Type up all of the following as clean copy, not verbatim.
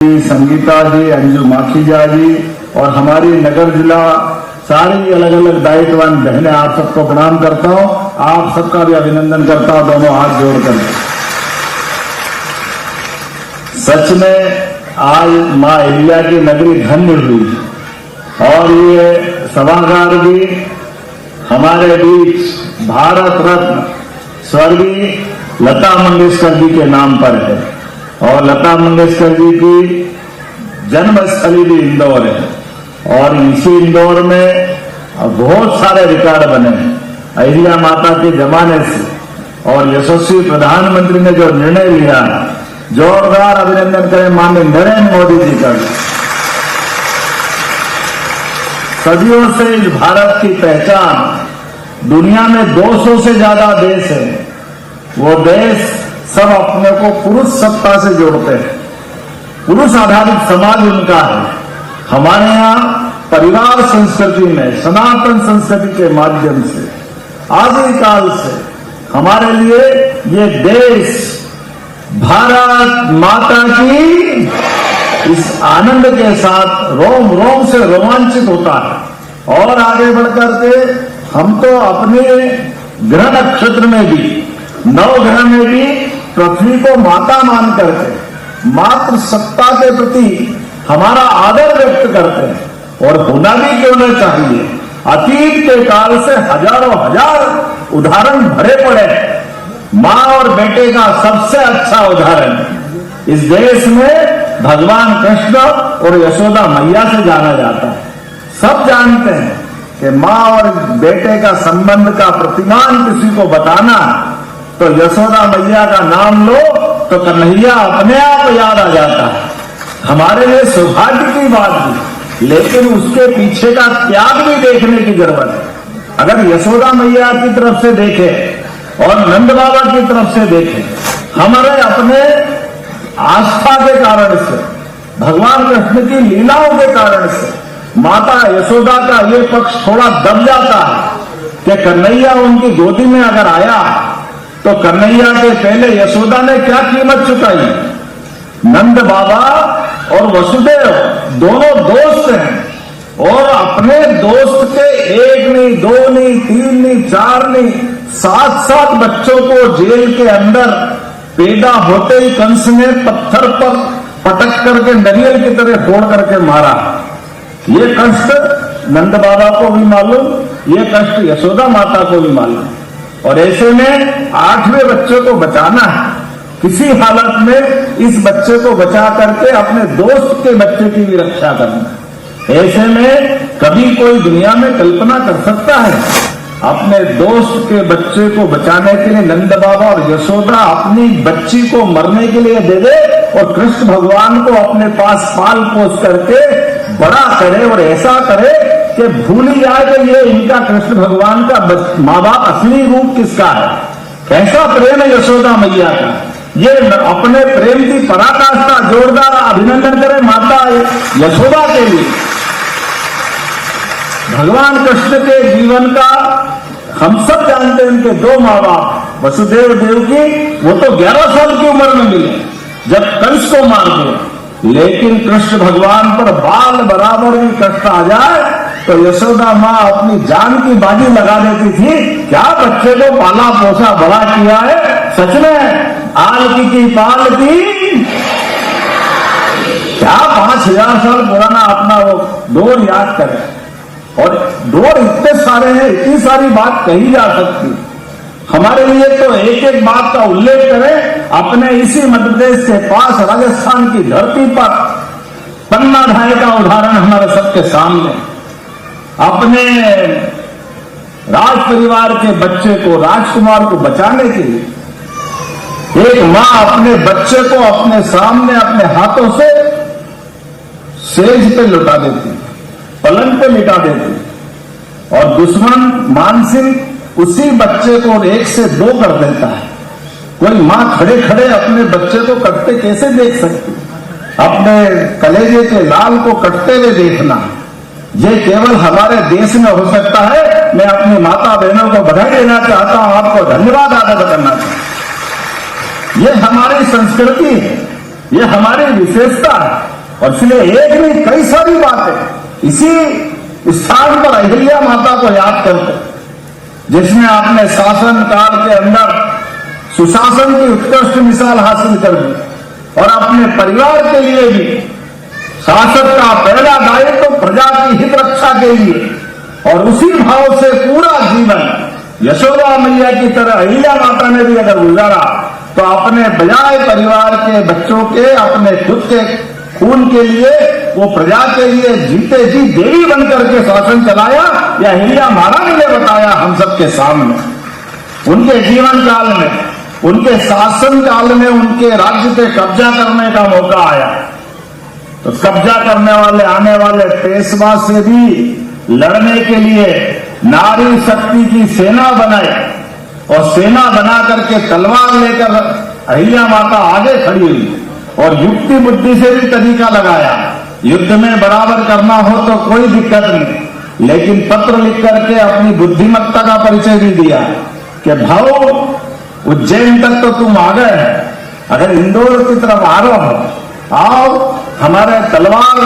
संगीता जी, अंजू माखीजा जी और हमारी नगर जिला सारी अलग अलग दायित्ववान बहनें, आप सबको प्रणाम करता हूं। आप सबका भी अभिनंदन करता हूं, दोनों हाथ जोड़कर। सच में आज मां अहिल्या की नगरी धन्य हुई और ये सभागार भी हमारे बीच भारत रत्न स्वर्गीय लता मंगेशकर जी के नाम पर है और लता मंगेशकर जी की जन्मस्थली भी इंदौर है और इसी इंदौर में बहुत सारे रिकॉर्ड बने हैं अहिल्या माता के जमाने से। और यशस्वी प्रधानमंत्री ने जो निर्णय लिया, जोरदार अभिनंदन करें माननीय नरेंद्र मोदी जी का। सदियों से इस भारत की पहचान, दुनिया में 200 से ज्यादा देश है, वो देश सब अपने को पुरुष सत्ता से जोड़ते हैं, पुरुष आधारित समाज उनका है। हमारे यहाँ परिवार संस्कृति में, सनातन संस्कृति के माध्यम से आदिकाल से हमारे लिए ये देश भारत माता की इस आनंद के साथ रोम रोम से रोमांचित होता है। और आगे बढ़कर के हम तो अपने ग्रह नक्षत्र में भी, नवग्रह में भी पृथ्वी को माता मान करके मातृ सत्ता के प्रति हमारा आदर व्यक्त करते हैं और होना भी क्यों न चाहिए। अतीत के काल से हजारों हजार उदाहरण भरे पड़े हैं। मां और बेटे का सबसे अच्छा उदाहरण इस देश में भगवान कृष्ण और यशोदा मैया से जाना जाता है। सब जानते हैं कि मां और बेटे का संबंध का प्रतिमान किसी को बताना तो यशोदा मैया का नाम लो तो कन्हैया अपने आप याद आ जाता है। हमारे लिए सौभाग्य की बात भी, लेकिन उसके पीछे का त्याग भी देखने की जरूरत है। अगर यशोदा मैया की तरफ से देखें और नंद बाबा की तरफ से देखें, हमारे अपने आस्था के कारण से, भगवान कृष्ण की लीलाओं के कारण से माता यशोदा का ये पक्ष थोड़ा दब जाता है कि कन्हैया उनकी गोदी में अगर आया तो कन्हैया के पहले यशोदा ने क्या कीमत चुकाई। नंद बाबा और वसुदेव दोनों दोस्त हैं और अपने दोस्त के एक नहीं, दो नहीं, तीन नहीं, चार नहीं, 7 बच्चों को जेल के अंदर पैदा होते ही कंस ने पत्थर पर पटक करके नारियल की तरह फोड़ करके मारा। ये कष्ट नंद बाबा को भी मालूम, ये कष्ट यशोदा माता को भी मालूम। और ऐसे में 8वें बच्चे को बचाना है, किसी हालत में इस बच्चे को बचा करके अपने दोस्त के बच्चे की भी रक्षा करना। ऐसे में कभी कोई दुनिया में कल्पना कर सकता है अपने दोस्त के बच्चे को बचाने के लिए नंद बाबा और यशोदा अपनी बच्ची को मरने के लिए दे दे और कृष्ण भगवान को अपने पास पाल पोस करके बड़ा करे और ऐसा करे कि भूल ही जाए कि ये इनका कृष्ण भगवान का माँ बाप असली रूप किसका है। कैसा प्रेम है यशोदा मैया का। ये अपने प्रेम की पराकाष्ठा, जोरदार अभिनंदन करें माता यशोदा के लिए। भगवान कृष्ण के जीवन का हम सब जानते हैं, उनके 2 माँ बाप वसुदेव देवकी, वो तो 11 साल की उम्र में मिले जब कंस को मार दिया। लेकिन कृष्ण भगवान पर बाल बराबर भी कष्ट आ जाए तो यशोदा माँ अपनी जान की बाजी लगा देती थी। क्या बच्चे को पाला पोसा बड़ा किया है। सच में आल की पाल की क्या 5000 साल पुराना अपना वो दौर याद करें। और दौर इतने सारे हैं, इतनी सारी बात कही जा सकती। हमारे लिए तो एक एक बात का उल्लेख करें। अपने इसी मध्य प्रदेश के पास राजस्थान की धरती पर पन्ना ढाई का उदाहरण हमारे सबके सामने। अपने राज परिवार के बच्चे को, राजकुमार को बचाने के लिए एक मां अपने बच्चे को अपने सामने अपने हाथों से सेज पे लुटा देती, पलंग पे लिटा देती और दुश्मन मानसिंह उसी बच्चे को 1 से 2 कर देता है। कोई मां खड़े खड़े अपने बच्चे को कटते कैसे देख सकती। अपने कलेजे के लाल को कटते हुए देखना ये केवल हमारे देश में हो सकता है। मैं अपनी माता बहनों को बधाई देना चाहता हूं, आपको धन्यवाद अदा करना चाहता हूं। ये हमारी संस्कृति है ये हमारी विशेषता है। और इसलिए एक नहीं कई सारी बातें इसी स्थान पर अहिल्या माता को याद करते, जिसने अपने शासन काल के अंदर सुशासन की उत्कृष्ट मिसाल हासिल कर दी और अपने परिवार के लिए भी शासक का पहला दायित्व तो प्रजा की हित रक्षा के लिए, और उसी भाव से पूरा जीवन यशोदा मैया की तरह अहिल्या माता ने भी अगर गुजारा तो अपने बजाय परिवार के बच्चों के, अपने खुद के खून के लिए, वो प्रजा के लिए जीते जी देवी बनकर के शासन चलाया। या अहिल्या महारानी ने बताया हम सबके सामने, उनके जीवन काल में, उनके शासन काल में उनके राज्य पे कब्जा करने का मौका आया तो कब्जा करने वाले आने वाले पेशवा से भी लड़ने के लिए नारी शक्ति की सेना बनाई और सेना बना करके तलवार लेकर अहिल्या माता आगे खड़ी हुई और युक्ति बुद्धि से भी तरीका लगाया। युद्ध में बराबर करना हो तो कोई दिक्कत नहीं, लेकिन पत्र लिख करके अपनी बुद्धिमत्ता का परिचय भी दिया कि भाऊ उज्जैन तक तो तुम आ गए हैं, अगर इंदौर की तरफ आ रहे हो आओ, हमारे तलवार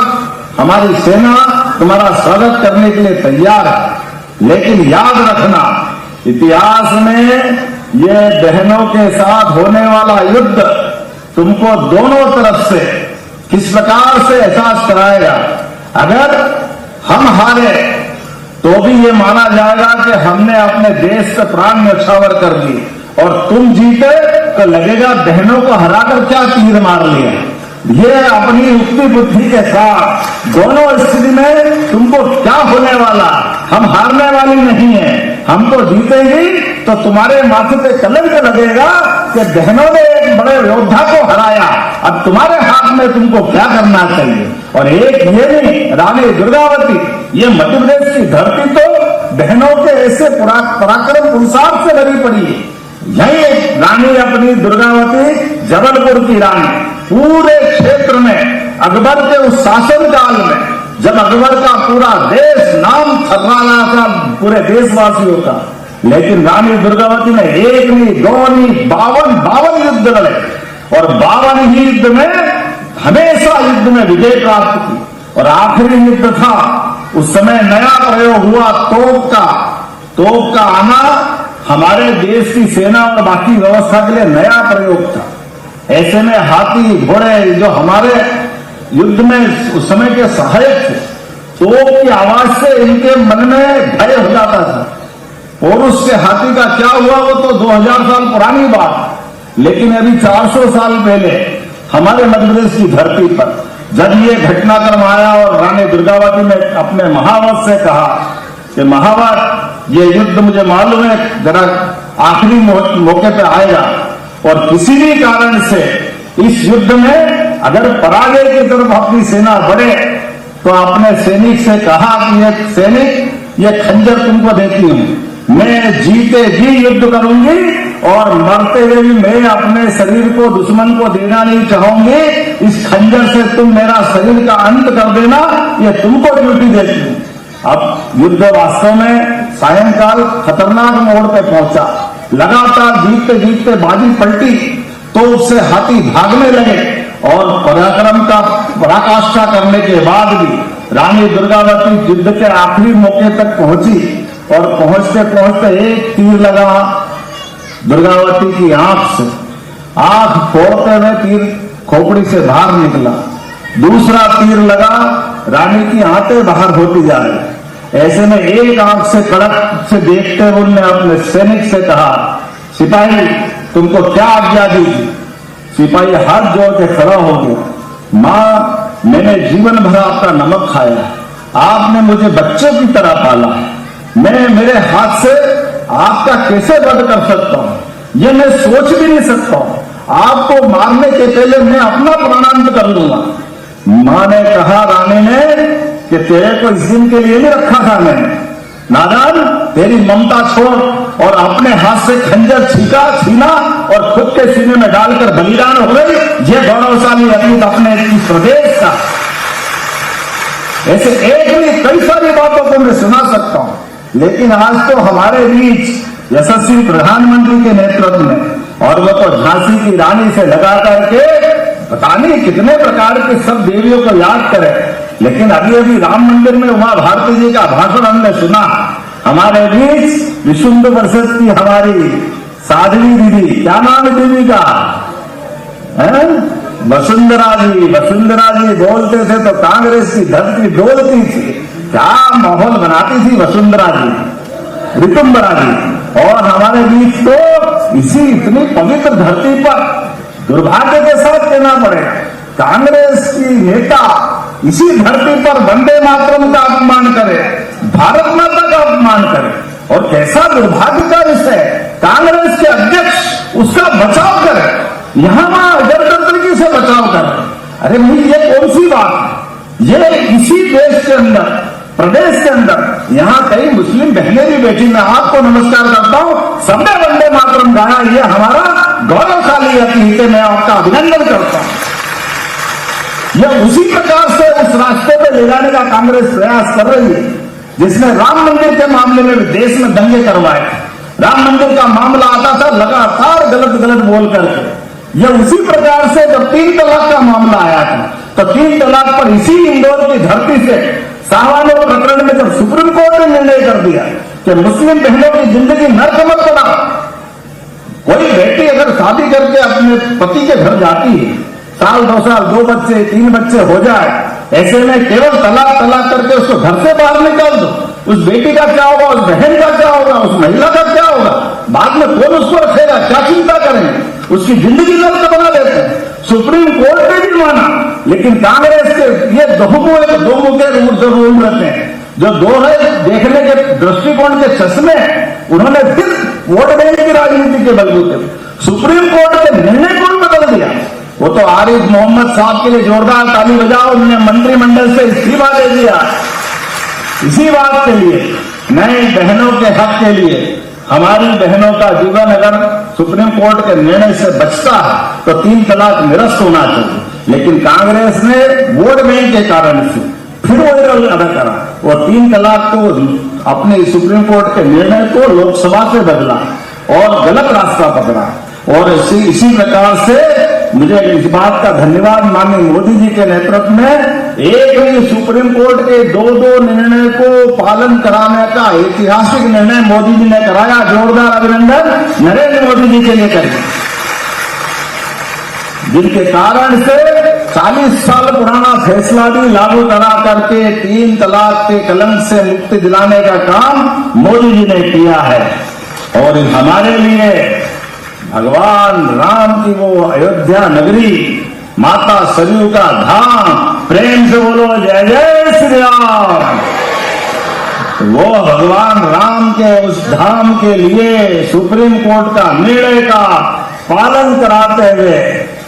हमारी सेना तुम्हारा स्वागत करने के लिए तैयार है। लेकिन याद रखना इतिहास में ये बहनों के साथ होने वाला युद्ध तुमको दोनों तरफ से किस प्रकार से एहसास कराएगा। अगर हम हारे तो भी ये माना जाएगा कि हमने अपने देश से प्राण न्यौछावर कर दी, और तुम जीते तो लगेगा बहनों को हराकर क्या तीर मार लिया। ये अपनी युक्ति बुद्धि के साथ दोनों स्थिति में तुमको क्या होने वाला, हम हारने वाली नहीं है, हमको जीतेंगी तो तुम्हारे माथे पे कलंक लगेगा कि बहनों ने एक बड़े योद्धा को हराया, अब तुम्हारे हाथ में तुमको क्या करना चाहिए। और एक ये नहीं, रानी दुर्गावती, ये मध्य प्रदेश की धरती तो बहनों के ऐसे पराक्रम पुरुषार्थ से भरी पड़ी है। यही रानी अपनी दुर्गावती, जबलपुर की रानी, पूरे क्षेत्र में अकबर के उस शासन काल में जब अकबर का पूरा देश नाम थर्राना था पूरे देशवासियों का, लेकिन रानी दुर्गावती ने एक नहीं दो नहीं 52 युद्ध लड़े और 52 ही युद्ध में हमेशा युद्ध में विजय प्राप्त की। और आखिरी युद्ध था, उस समय नया प्रयोग हुआ तोप का आना हमारे देश की सेना और बाकी व्यवस्था के लिए नया प्रयोग था। ऐसे में हाथी घोड़े जो हमारे युद्ध में उस समय के सहायक थे, तोप की आवाज से इनके मन में भय हो जाता था। और उसके हाथी का क्या हुआ वो तो 2000 साल पुरानी बात, लेकिन अभी 400 साल पहले हमारे मध्य प्रदेश की धरती पर जब ये घटनाक्रम आया और रानी दुर्गावती ने अपने महावत से कहा कि महावत ये युद्ध मुझे मालूम है जरा आखिरी मौके पे आएगा, और किसी भी कारण से इस युद्ध में अगर पराजय की तरफ अपनी सेना बढ़े तो अपने सैनिक से कहा कि ये सैनिक ये खंजर तुमको देती हूं, मैं जीते जी युद्ध करूंगी और मरते हुए भी मैं अपने शरीर को दुश्मन को देना नहीं चाहूंगी, इस खंजर से तुम मेरा शरीर का अंत कर देना, ये तुमको ड्यूटी देती हूं। अब युद्ध वास्तव में सायंकाल खतरनाक मोड़ पे पहुंचा, लगातार जीतते जीतते बाजी पलटी तो उससे हाथी भागने लगे और पराक्रम का पराकाष्ठा करने के बाद भी रानी दुर्गावती युद्ध के आखिरी मौके तक पहुंची और पहुंचते पहुंचते एक तीर लगा दुर्गावती की आंख से, आंख फोड़ते हुए तीर खोपड़ी से बाहर निकला, दूसरा तीर लगा रानी की आंखें बाहर होती जा रही। ऐसे में एक आंख से कड़क से देखते हुए उन्होंने अपने सैनिक से कहा, सिपाही तुमको क्या आज्ञा दी। सिपाही हाथ जोड़ के खड़ा हो गया, मां मैंने जीवन भर आपका नमक खाया, आपने मुझे बच्चे की तरह पाला, मैं मेरे हाथ से आपका कैसे वध कर सकता हूं, ये मैं सोच भी नहीं सकता हूं, आपको मारने के पहले मैं अपना प्राणांत कर लूंगा। मां ने कहा रानी ने कि तेरे को इस दिन के लिए नहीं रखा था मैंने, नादान तेरी ममता छोड़ और अपने हाथ से खंजर छीना और खुद के सीने में डालकर बलिदान हो गई। ये गौरवशाली अतीत अपने इस प्रदेश का। ऐसे एक नहीं कई सारी बातों को मैं सुना सकता हूं, लेकिन आज तो हमारे बीच यशस्वी प्रधानमंत्री के नेतृत्व में, और वो तो झांसी की रानी से लगा करके पता नहीं कितने प्रकार के सब देवियों को याद करें, लेकिन अभी अभी राम मंदिर में उमा भारती जी का भाषण हमने सुना। हमारे बीच विशुद्ध परिषद की हमारी साध्वी दीदी, क्या नाम है दीदी का, वसुंधरा जी बोलते थे तो कांग्रेस की धरती डोलती थी। क्या माहौल बनाती थी वसुंधरा जी, ऋतुंबरा जी। और हमारे बीच तो इसी इतनी पवित्र धरती पर दुर्भाग्य के साथ कहना पड़ेगा, कांग्रेस की नेता इसी धरती पर वंदे मातरम का अपमान करे, भारत माता का अपमान करे। और कैसा दुर्भाग्य का विषय, कांग्रेस के अध्यक्ष उसका बचाव करे, यहां वहां गणतंत्र से बचाव करे। अरे भाई ये कौन सी बात है? ये इसी देश के अंदर, प्रदेश के अंदर यहां कई मुस्लिम बहनें भी बैठी, मैं आपको नमस्कार करता हूं, सबने वंदे मातरम गाया, ये हमारा गौरवशाली अतीत है, मैं आपका अभिनंदन करता हूं। यह उसी प्रकार से उस रास्ते पे ले जाने का कांग्रेस प्रयास कर रही है जिसने राम मंदिर के मामले में देश में दंगे करवाए। राम मंदिर का मामला आता था लगातार गलत बोल करके। यह उसी प्रकार से जब 3 तलाक का मामला आया था तो 3 तलाक पर इसी इंदौर की धरती से सावानो प्रकरण में जब सुप्रीम कोर्ट ने निर्णय कर दिया कि मुस्लिम बहनों की जिंदगी नर्क मत बना, कोई बेटी अगर शादी करके अपने पति के घर जाती है, साल 2 साल 2 बच्चे 3 बच्चे हो जाए, ऐसे में केवल तलाक करके उसको घर से बाहर निकाल दो, उस बेटी का क्या होगा, उस बहन का क्या होगा, उस महिला का क्या होगा, बाद में कौन उसको रखेगा, क्या चिंता करेंगे, उसकी जिंदगी नर्क बना देते हैं। सुप्रीम कोर्ट ने भी माना, लेकिन कांग्रेस के ये दो मुखे रूल रहते हैं, जो दो है देखने के दृष्टिकोण के चश्मे, उन्होंने फिर वोट बैंक की राजनीति के बलबूते सुप्रीम कोर्ट के निर्णय को भी बदल दिया। वो तो आरिफ मोहम्मद साहब के लिए जोरदार ताली बजाओ, उन्होंने मंत्रिमंडल से इस्तीफा दे दिया। इसी बात के लिए, नई बहनों के हक के लिए, हमारी बहनों का जीवन अगर सुप्रीम कोर्ट के निर्णय से बचता है तो 3 तलाक निरस्त होना चाहिए। लेकिन कांग्रेस ने वोट बैंक के कारण से फिर वो रोल अदा करा और 3 तलाक को अपने सुप्रीम कोर्ट के निर्णय को लोकसभा से बदला और गलत रास्ता पकड़ा। और इसी प्रकार से मुझे इस बात का धन्यवाद माननीय मोदी जी के नेतृत्व में एक ही सुप्रीम कोर्ट के 2 निर्णय को पालन कराने का ऐतिहासिक निर्णय मोदी जी ने कराया। जोरदार अभिनंदन नरेंद्र मोदी जी के लिए करें, जिनके कारण से 40 साल पुराना फैसला भी लागू करा करके 3 तलाक के कलंक से मुक्ति दिलाने का काम मोदी जी ने किया है। और हमारे लिए भगवान राम की वो अयोध्या नगरी, माता सरयू का धाम, प्रेम से बोलो जय जय श्री राम। वो भगवान राम के उस धाम के लिए सुप्रीम कोर्ट का निर्णय का पालन कराते हुए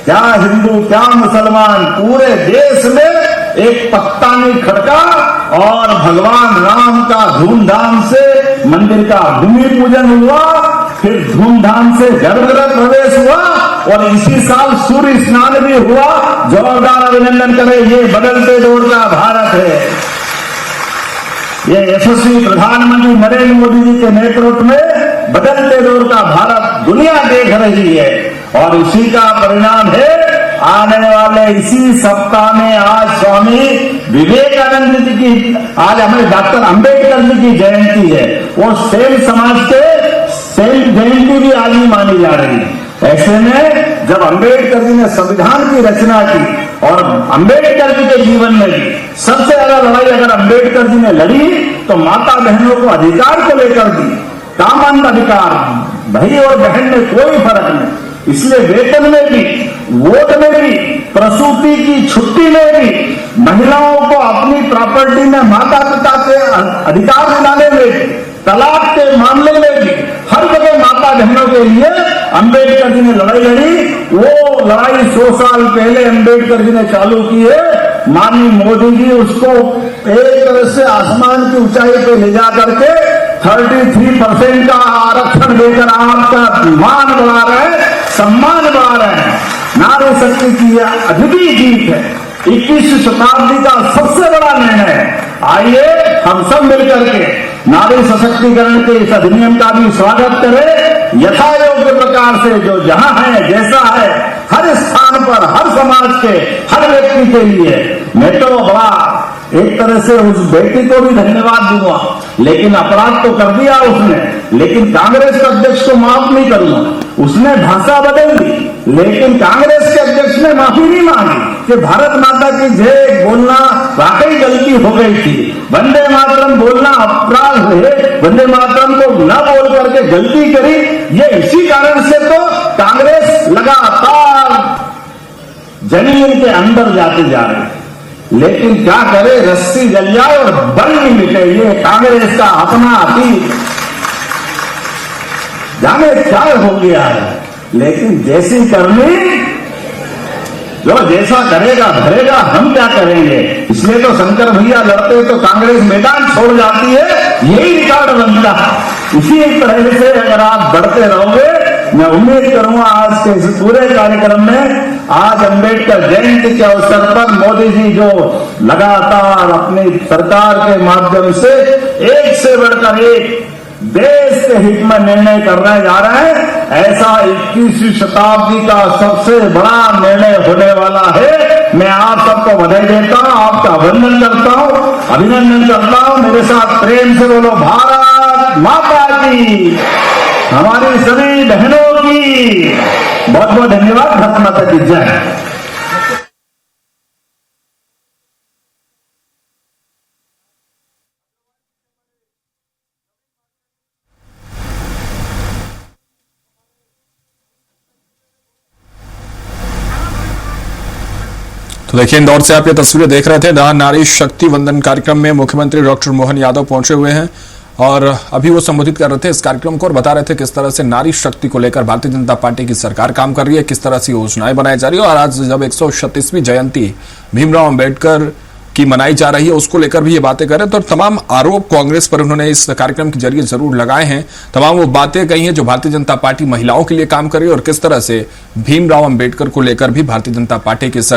क्या हिंदू क्या मुसलमान पूरे देश में एक पत्ता नहीं खड़का और भगवान राम का धूमधाम से मंदिर का भूमि पूजन हुआ, फिर धूमधाम से गर्भगृह प्रवेश हुआ और इसी साल सूर्य स्नान भी हुआ। जोरदार अभिनंदन करें, ये बदलते दौर का भारत है। ये यशस्वी प्रधानमंत्री नरेंद्र मोदी जी के नेतृत्व में बदलते दौर का भारत दुनिया देख रही है और इसी का परिणाम है आने वाले इसी सप्ताह में आज स्वामी विवेकानंद जी की, आज हमें डॉक्टर अंबेडकर जी की जयंती है। वो सेन समाज के सेन जयंती भी आज ही मानी जा रही है। ऐसे में जब अंबेडकर जी ने संविधान की रचना की और अंबेडकर जी के जीवन में भी सबसे ज्यादा लड़ाई अगर अंबेडकर जी ने लड़ी तो माता बहनों को अधिकार को लेकर दी, कामन अधिकार, भाई और बहन में कोई फर्क नहीं। इसलिए वेतन में भी, वोट में भी, प्रसूति की छुट्टी में भी, महिलाओं को अपनी प्रॉपर्टी में माता पिता के अधिकार दिलाने में भी, तलाक के मामले में भी, हर जगह माता बहनों के लिए अंबेडकर जी ने लड़ाई लड़ी। वो लड़ाई 100 साल पहले अंबेडकर जी ने चालू की है। माननीय मोदी जी उसको एक तरह से आसमान की ऊंचाई पे ले जा करके 33% का आरक्षण देकर आपका मान बढ़ा रहे हैं, सम्मान बढ़ा रहे हैं। नारी शक्ति की यह अद्वितीय जीत है, 21वीं शताब्दी का सबसे बड़ा निर्णय है। आइए हम सब मिलकर के नारी सशक्तिकरण के इस अधिनियम का भी स्वागत करें, यथा योग्य प्रकार से जो जहां है जैसा है हर स्थान पर, हर समाज के हर व्यक्ति के लिए। मैं तो बड़ा एक तरह से उस बेटी को भी धन्यवाद दूंगा, लेकिन अपराध तो कर दिया उसने, लेकिन कांग्रेस के अध्यक्ष को माफ नहीं करूंगा। उसने भाषा बदल दी, लेकिन कांग्रेस के अध्यक्ष ने माफी नहीं मांगी कि भारत माता की जय बोलना वाकई गलती हो गई थी, वंदे मातरम बोलना अपराध है, वंदे मातरम को न बोल करके गलती करी। ये इसी कारण से तो कांग्रेस लगातार जमीन के अंदर जाते जा रही है। लेकिन क्या करे, रस्सी जल जाए और बल नहीं मिटे, ये कांग्रेस का अपना अतीत जाने क्या हो गया है। लेकिन जैसी करनी, जो जैसा करेगा भरेगा, हम क्या करेंगे। इसलिए तो शंकर भैया लड़ते तो कांग्रेस मैदान छोड़ जाती है, यही रिकॉर्ड बनता है। इसी तरह से अगर आप बढ़ते रहोगे, मैं उम्मीद करूंगा आज के इस पूरे कार्यक्रम में, आज अंबेडकर जयंती के अवसर पर मोदी जी जो लगातार अपनी सरकार के माध्यम से एक से बढ़कर एक देश के हित में निर्णय करने जा रहे हैं, ऐसा 21वीं शताब्दी का सबसे बड़ा निर्णय होने वाला है। मैं आप सबको बधाई देता हूं, आपका वंदन करता हूं, अभिनंदन करता हूं। मेरे साथ प्रेम से बोलो भारत माता की, हमारी सभी बहनों की बहुत बहुत धन्यवाद। भारत माता की जय। तो देखिए, इंदौर से आप ये तस्वीरें देख रहे थे जहां नारी शक्ति वंदन कार्यक्रम में मुख्यमंत्री डॉक्टर मोहन यादव पहुंचे हुए हैं और अभी वो संबोधित कर रहे थे इस कार्यक्रम को और बता रहे थे किस तरह से नारी शक्ति को लेकर भारतीय जनता पार्टी की सरकार काम कर रही है, किस तरह से योजनाएं बनाई जा रही है। और आज जब 136वीं जयंती भीमराव अंबेडकर की मनाई जा रही है, उसको लेकर भी ये बातें कर रहे हैं। तो तमाम आरोप कांग्रेस पर उन्होंने इस कार्यक्रम के जरिए जरूर लगाए हैं, तमाम वो बातें कही हैं जो भारतीय जनता पार्टी महिलाओं के लिए काम कर रही है और किस तरह से भीमराव अंबेडकर को लेकर भी भारतीय जनता पार्टी की सरकार